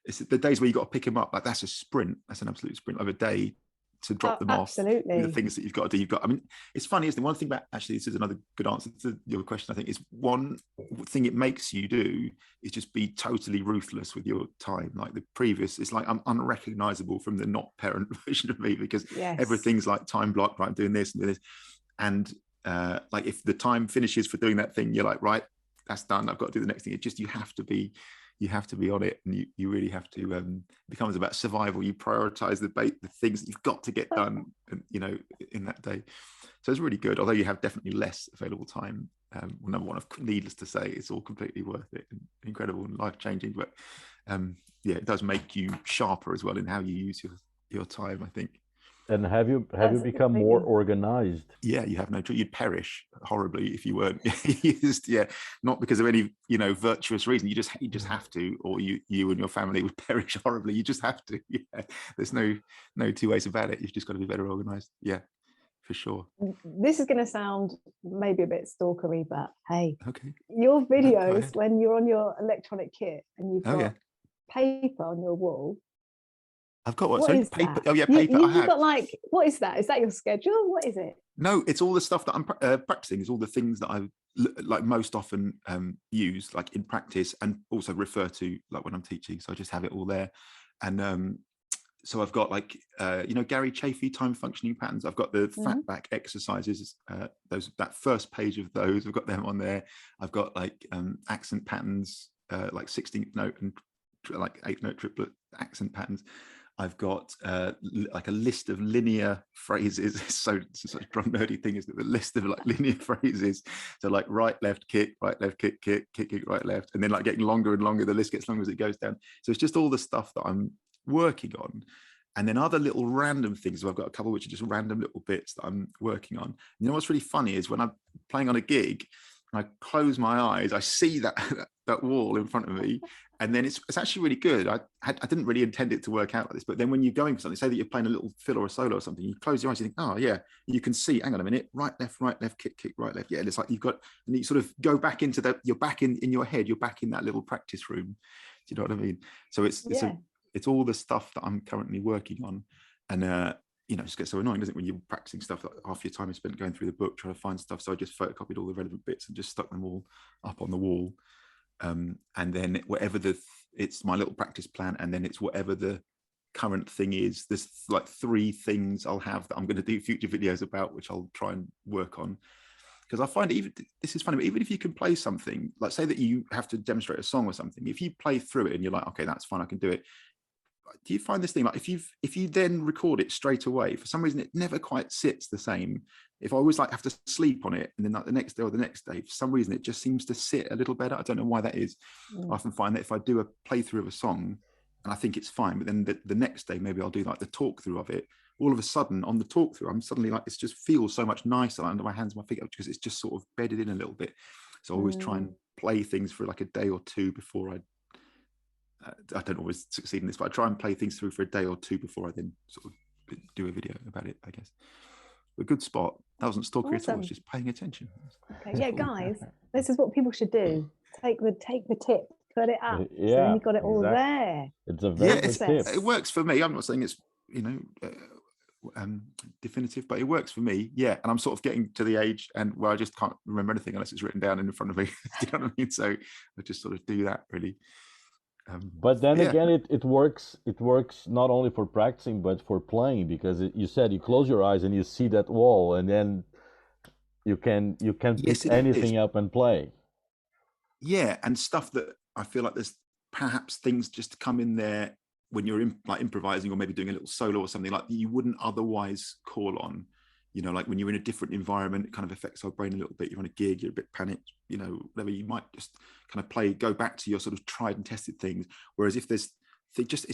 [SPEAKER 2] it's the days where you got to pick him up. Like that's a sprint. That's an absolute sprint of a day to drop them off.
[SPEAKER 1] Absolutely.
[SPEAKER 2] The things that you've got to do. I mean, it's funny, isn't it? One thing about, actually, this is another good answer to your question, I think, is one thing it makes you do is just be totally ruthless with your time. Like the previous, it's like I'm unrecognizable from the not parent version of me, because
[SPEAKER 1] Yes.
[SPEAKER 2] everything's like time blocked, right? I'm doing this and doing this. And like if the time finishes for doing that thing, you're like, right, that's done. I've got to do the next thing. It's just, you have to be on it, and you really have to, it becomes about survival. You prioritize the things that you've got to get done, and in that day. So it's really good, although you have definitely less available time. Well, number one, needless to say, it's all completely worth it and incredible and life-changing. But yeah, it does make you sharper as well in how you use your time, I think.
[SPEAKER 3] And have you become more organized?
[SPEAKER 2] Yeah, you have no choice. You'd perish horribly if you weren't. Yeah, not because of any virtuous reason. You just have to, or you and your family would perish horribly. You just have to. Yeah, there's no two ways about it. You've just got to be better organized. Yeah, for sure.
[SPEAKER 1] This is going to sound maybe a bit stalkery, but hey,
[SPEAKER 2] okay,
[SPEAKER 1] your videos when you're on your electronic kit and you've got paper on your wall.
[SPEAKER 2] I've got
[SPEAKER 1] what is
[SPEAKER 2] paper.
[SPEAKER 1] That?
[SPEAKER 2] Oh yeah, paper.
[SPEAKER 1] You've got like, what is that? Is that your schedule? What is it?
[SPEAKER 2] No, it's all the stuff that I'm practicing. It's all the things that I like most often use, like in practice, and also refer to like when I'm teaching. So I just have it all there. And so I've got like Gary Chafee time functioning patterns. I've got the fat back exercises. That first page of those, I've got them on there. I've got like accent patterns, like 16th note and like 8th note triplet accent patterns. I've got like a list of linear phrases. So it's such a drum nerdy thing, is that the list of like linear phrases. So like right, left, kick, kick, right, left, and then like getting longer and longer. The list gets longer as it goes down. So it's just all the stuff that I'm working on, and then other little random things. So I've got a couple which are just random little bits that I'm working on. You know what's really funny is when I'm playing on a gig, I close my eyes, I see that wall in front of me, and then it's actually really good. I didn't really intend it to work out like this, but then when you're going for something, say that you're playing a little fill or a solo or something, you close your eyes, you think, oh yeah, you can see, hang on a minute, right, left, kick, right, left. Yeah, and it's like you've got, and you sort of go back into you're back in your head, you're back in that little practice room. Do you know what I mean? So it's all the stuff that I'm currently working on, and it just gets so annoying, doesn't it, when you're practicing stuff that half your time is spent going through the book trying to find stuff. So I just photocopied all the relevant bits and just stuck them all up on the wall. And then whatever the it's my little practice plan, and then it's whatever the current thing is. There's like 3 things I'll have that I'm going to do future videos about, which I'll try and work on. Because I find, even this is funny, but even if you can play something, like say that you have to demonstrate a song or something, if you play through it and you're like, okay, that's fine, I can do it. Do you find this thing, like if you then record it straight away, for some reason it never quite sits the same? If I always like have to sleep on it, and then like the next day or the next day, for some reason it just seems to sit a little better. I don't know why that is. I often find that if I do a playthrough of a song and I think it's fine, but then the next day maybe I'll do like the talk through of it, all of a sudden on the talk through I'm suddenly like, it just feels so much nicer under my hands and my feet, because it's just sort of bedded in a little bit. So I always try and play things for like a day or two before I don't always succeed in this, but I try and play things through for a day or two before I then sort of do a video about it, I guess. A good spot. That wasn't stalkery at all, I was just paying attention.
[SPEAKER 1] Okay, yeah, guys, this is what people should do. Take the tip, put it up.
[SPEAKER 3] Yeah,
[SPEAKER 1] so then you've got it all there.
[SPEAKER 3] It's a very good tip.
[SPEAKER 2] It works for me. I'm not saying it's, definitive, but it works for me. Yeah, and I'm sort of getting to the age and where I just can't remember anything unless it's written down in front of me. Do you know what I mean? So I just sort of do that, really.
[SPEAKER 3] But then again, it works not only for practicing but for playing, because you said you close your eyes and you see that wall, and then you can pick anything up and play. Yeah,
[SPEAKER 2] and stuff that I feel like there's perhaps things just come in there when you're like improvising or maybe doing a little solo or something like that you wouldn't otherwise call on. Like when you're in a different environment, it kind of affects our brain a little bit. You're on a gig, you're a bit panicked, whatever, you might just kind of go back to your sort of tried and tested things. Whereas if it's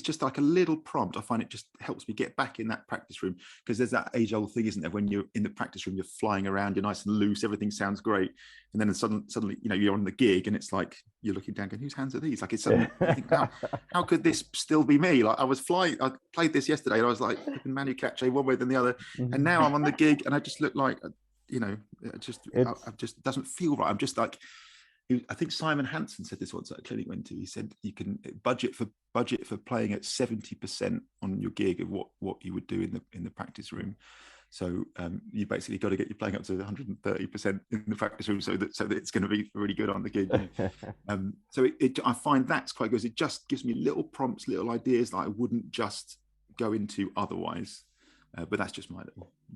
[SPEAKER 2] just like a little prompt, I find it just helps me get back in that practice room, because there's that age-old thing, isn't there? When you're in the practice room, you're flying around, you're nice and loose, everything sounds great, and then suddenly, you're on the gig, and it's like you're looking down, going, "Whose hands are these?" Like it's suddenly, you think, how could this still be me? Like I was flying. I played this yesterday, and I was like Manu Katché one way than the other, and now I'm on the gig, and I just look like, it just doesn't feel right. I'm just like. I think Simon Hansen said this once at a clinic we went to. He said you can budget for playing at 70% on your gig of what you would do in the practice room. So you basically got to get you playing up to 130% in the practice room so that it's going to be really good on the gig. So I find that's quite good. It just gives me little prompts, little ideas that I wouldn't just go into otherwise. But that's just my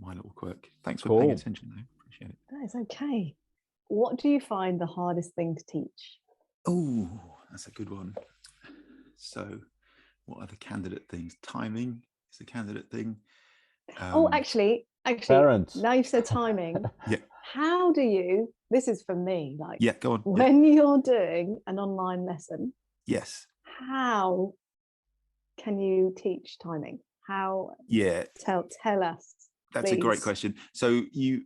[SPEAKER 2] little quirk. Thanks for paying attention, though. Appreciate it.
[SPEAKER 1] That is okay. What do you find the hardest thing to teach?
[SPEAKER 2] Oh, that's a good one. So what are the candidate things? Timing is a candidate thing.
[SPEAKER 1] Actually,
[SPEAKER 3] parents.
[SPEAKER 1] Now you've said timing.
[SPEAKER 2] Yeah.
[SPEAKER 1] How do you, this is for me, like,
[SPEAKER 2] yeah, go on.
[SPEAKER 1] When you're doing an online lesson,
[SPEAKER 2] yes,
[SPEAKER 1] how can you teach timing? How?
[SPEAKER 2] Yeah.
[SPEAKER 1] Tell us.
[SPEAKER 2] That's
[SPEAKER 1] please.
[SPEAKER 2] A great question. So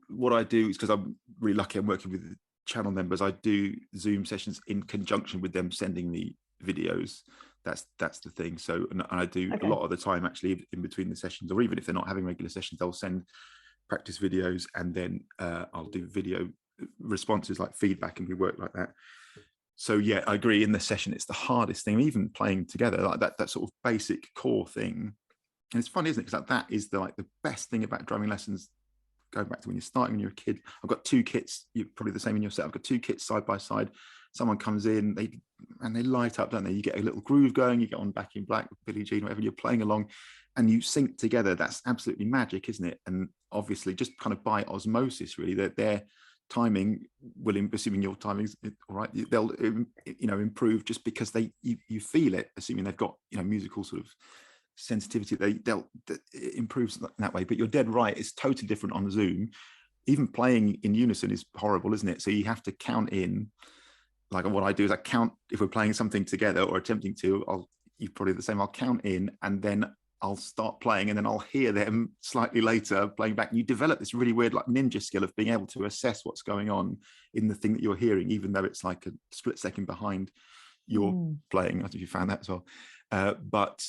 [SPEAKER 2] what I do is, because I'm really lucky, I'm working with the channel members, I do Zoom sessions in conjunction with them sending me videos. That's the thing. So, and I do a lot of the time, actually, in between the sessions, or even if they're not having regular sessions, they'll send practice videos, and then I'll do video responses, like feedback, and we work like that. So yeah, I agree. In the session, it's the hardest thing, even playing together, like that sort of basic core thing. And it's funny, isn't it? Because that is the best thing about drumming lessons, going back to when you're starting, when you're a kid. I've got 2 kits, you're probably the same in your set. I've got 2 kits side by side. Someone comes in, they light up, don't they? You get a little groove going, you get on Back in Black, Billie Jean, whatever, you're playing along, and you sync together. That's absolutely magic, isn't it? And obviously, just kind of by osmosis, really, that their timing will, assuming your timing's all right, they'll improve just because you feel it, assuming they've got musical sort of sensitivity, it improves that way. But you're dead right, it's totally different on Zoom. Even playing in unison is horrible, isn't it? So you have to count in, like what I do is I count, if we're playing something together or attempting to, you're probably the same, I'll count in and then I'll start playing, and then I'll hear them slightly later playing back. And you develop this really weird ninja skill of being able to assess what's going on in the thing that you're hearing, even though it's like a split second behind your playing. I don't know if you found that as well. But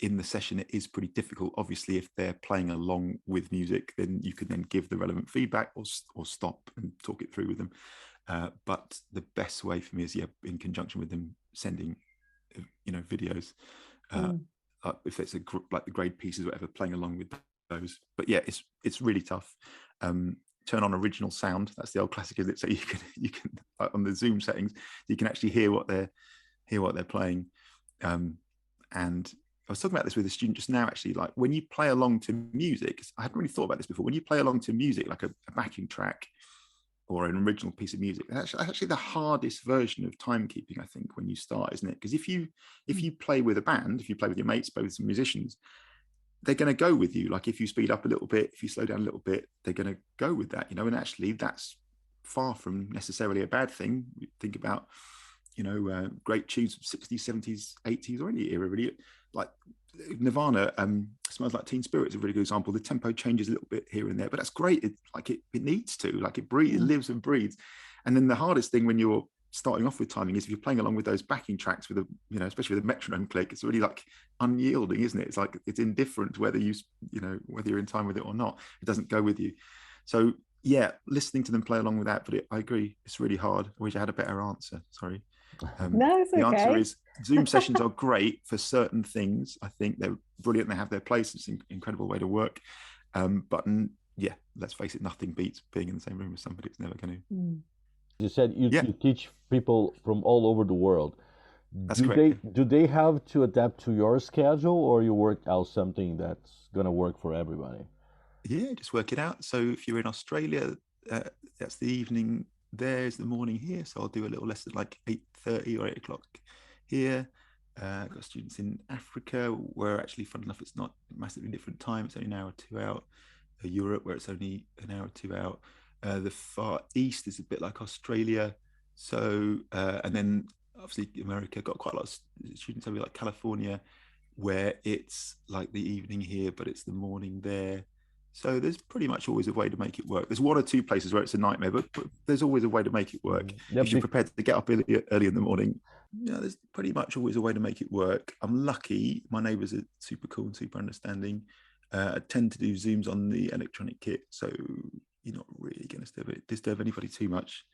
[SPEAKER 2] in the session, it is pretty difficult. Obviously, if they're playing along with music, then you can then give the relevant feedback or stop and talk it through with them. But the best way for me is, in conjunction with them sending, videos. If it's like the grade pieces, or whatever, playing along with those. But yeah, it's really tough. Turn on original sound. That's the old classic, isn't it? So you can on the Zoom settings, you can actually hear what they're hear what they're playing. And I was talking about this with a student just now, actually, like when you play along to music, I hadn't really thought about this before. When you play along to music, like a backing track or an original piece of music, that's actually the hardest version of timekeeping, I think, when you start, isn't it? Because if you play with a band, if you play with your mates, play with some musicians, they're going to go with you. Like if you speed up a little bit, if you slow down a little bit, they're going to go with that, and actually that's far from necessarily a bad thing. You think about, great tunes of 60s, 70s, 80s, or any era really, like Nirvana, Smells Like Teen Spirit is a really good example. The tempo changes a little bit here and there, but that's great. It needs to, like it breathes, it lives and breathes. And then the hardest thing when you're starting off with timing is if you're playing along with those backing tracks with especially with a metronome click, it's really like unyielding, isn't it? It's like it's indifferent whether whether you're in time with it or not. It doesn't go with you. So yeah, listening to them play along with that, but I agree, it's really hard. I wish I had a better answer. Sorry.
[SPEAKER 1] No, it's okay.
[SPEAKER 2] The answer is Zoom sessions are great for certain things. I think they're brilliant. They have their place. It's an incredible way to work. But yeah, let's face it, nothing beats being in the same room with somebody. It's never going to.
[SPEAKER 3] You said you teach people from all over the world.
[SPEAKER 2] That's correct.
[SPEAKER 3] Do they have to adapt to your schedule, or you work out something that's going to work for everybody?
[SPEAKER 2] Yeah, just work it out. So if you're in Australia, that's the evening. There's the morning here. So I'll do a little lesson like 8:30 or 8 o'clock here. I've got students in Africa where actually, fun enough, it's not massively different time. It's only an hour or two out. Europe, where it's only an hour or two out. The Far East is a bit like Australia. So, and then obviously America, got quite a lot of students over like California, where it's like the evening here, but it's the morning there. So there's pretty much always a way to make it work. There's one or two places where it's a nightmare, but there's always a way to make it work. If you're prepared to get up early in the morning, there's pretty much always a way to make it work. I'm lucky. My neighbours are super cool and super understanding. I tend to do Zooms on the electronic kit, so you're not really going to disturb anybody too much.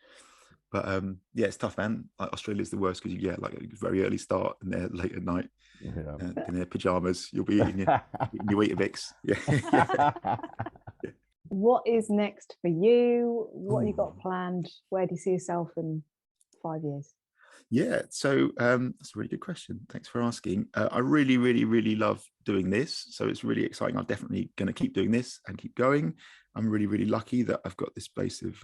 [SPEAKER 2] But yeah, it's tough, man. Like Australia's the worst because you get like a very early start and they're late at night in their pajamas. You'll be eating your Weetabix. Yeah.
[SPEAKER 1] What is next for you? What have you got planned? Where do you see yourself in 5 years?
[SPEAKER 2] Yeah, so that's a really good question. Thanks for asking. I really, really, really love doing this. So it's really exciting. I'm definitely going to keep doing this and keep going. I'm really, really lucky that I've got this base of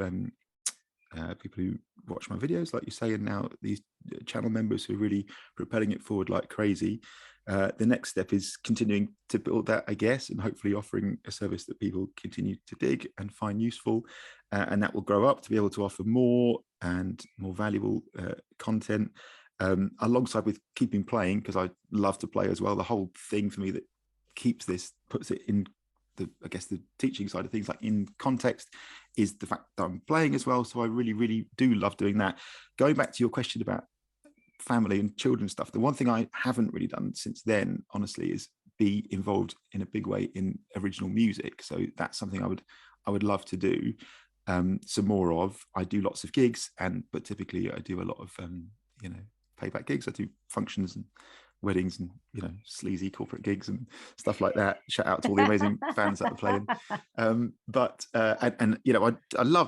[SPEAKER 2] people who watch my videos, like you say, and now these channel members who are really propelling it forward like crazy. The next step is continuing to build that, I guess, and hopefully offering a service that people continue to dig and find useful, and that will grow up to be able to offer more and more valuable content, alongside with keeping playing, because I love to play as well. The whole thing for me that keeps this, puts it in the teaching side of things, like in context, is the fact that I'm playing as well. So I really, really do love doing that. Going back to your question about family and children stuff, the one thing I haven't really done since then, honestly, is be involved in a big way in original music. So that's something I would love to do some more of. I do lots of gigs, but typically I do a lot of payback gigs. I do functions and weddings and sleazy corporate gigs and stuff like that. Shout out to all the amazing fans that are playing. I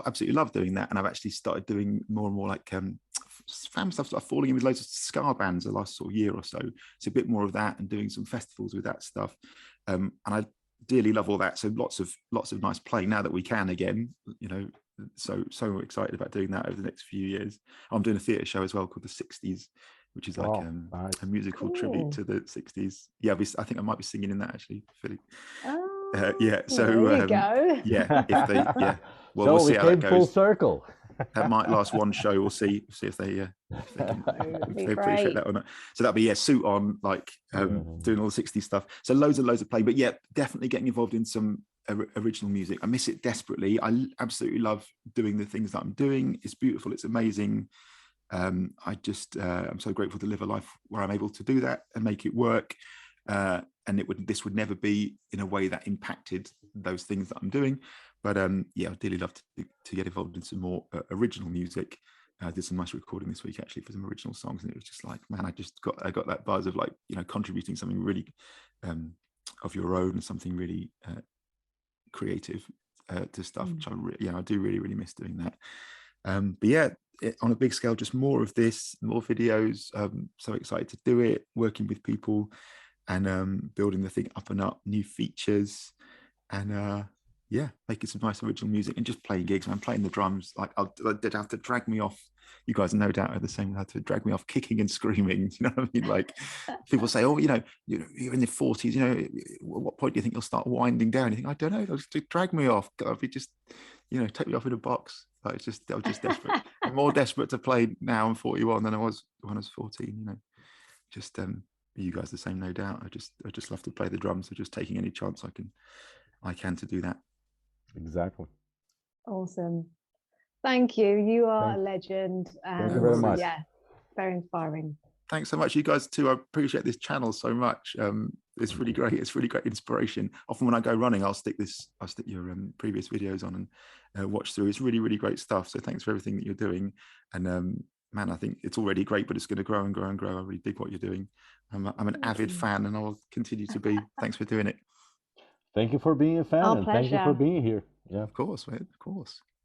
[SPEAKER 2] absolutely love doing that, and I've actually started doing more and more like fam stuff. Like falling in with loads of ska bands the last sort of year or so. It's a bit more of that, and doing some festivals with that stuff. And I dearly love all that. So lots of nice playing now that we can again. So excited about doing that over the next few years. I'm doing a theatre show as well called The 60s, which is like
[SPEAKER 3] nice.
[SPEAKER 2] a musical tribute to the 60s. Yeah, I think I might be singing in that actually, Philly. Yeah, so
[SPEAKER 1] there you go.
[SPEAKER 2] Yeah, if they, yeah, well,
[SPEAKER 3] so
[SPEAKER 2] we'll see how that
[SPEAKER 3] came full
[SPEAKER 2] goes.
[SPEAKER 3] circle.
[SPEAKER 2] That might last one show. We'll see if they appreciate that or not. So that'll be suit on, like doing all the 60s stuff. So loads of play, but yeah, definitely getting involved in some original music. I miss it desperately. I absolutely love doing the things that I'm doing. It's beautiful. It's amazing. I'm so grateful to live a life where I'm able to do that and make it work. And this would never be in a way that impacted those things that I'm doing. But yeah, I'd really love to get involved in some more original music. I did some nice recording this week actually for some original songs, and it was just like, man, I got that buzz of like, contributing something really of your own, something really creative to stuff, which I do really, really miss doing that. But yeah, on a big scale, just more of this, more videos. So excited to do it, working with people, and building the thing up and up, new features, and yeah, making some nice original music and just playing gigs. Man, playing the drums, like I did have to drag me off. You guys no doubt are the same. Had to drag me off, kicking and screaming. You know what I mean? Like people say, "Oh, you're in your 40s. You know, at what point do you think you'll start winding down?" You think, "I don't know. They'll just drag me off. I'll be just, take me off in a box." Like I was just desperate. I'm more desperate to play now. I'm 41 than I was when I was 14. Just you guys the same, no doubt. I just love to play the drums. So just taking any chance I can to do that.
[SPEAKER 3] Exactly.
[SPEAKER 1] Awesome. Thank you. You are
[SPEAKER 3] Thank,
[SPEAKER 1] a legend.
[SPEAKER 3] thank you
[SPEAKER 1] And
[SPEAKER 3] very much.
[SPEAKER 1] yeah, very inspiring.
[SPEAKER 2] Thanks so much, you guys too. I appreciate this channel so much. It's really great. It's really great inspiration. Often when I go running, I'll stick your previous videos on and watch through. It's really, really great stuff. So thanks for everything that you're doing. And man, I think it's already great, but it's going to grow and grow and grow. I really dig what you're doing. I'm an avid fan, and I will continue to be. Thanks for doing it.
[SPEAKER 3] Thank you for being a fan,
[SPEAKER 1] Our
[SPEAKER 3] and thank you for
[SPEAKER 1] pleasure.
[SPEAKER 3] being here. Yeah.
[SPEAKER 2] Of course, mate. Of course.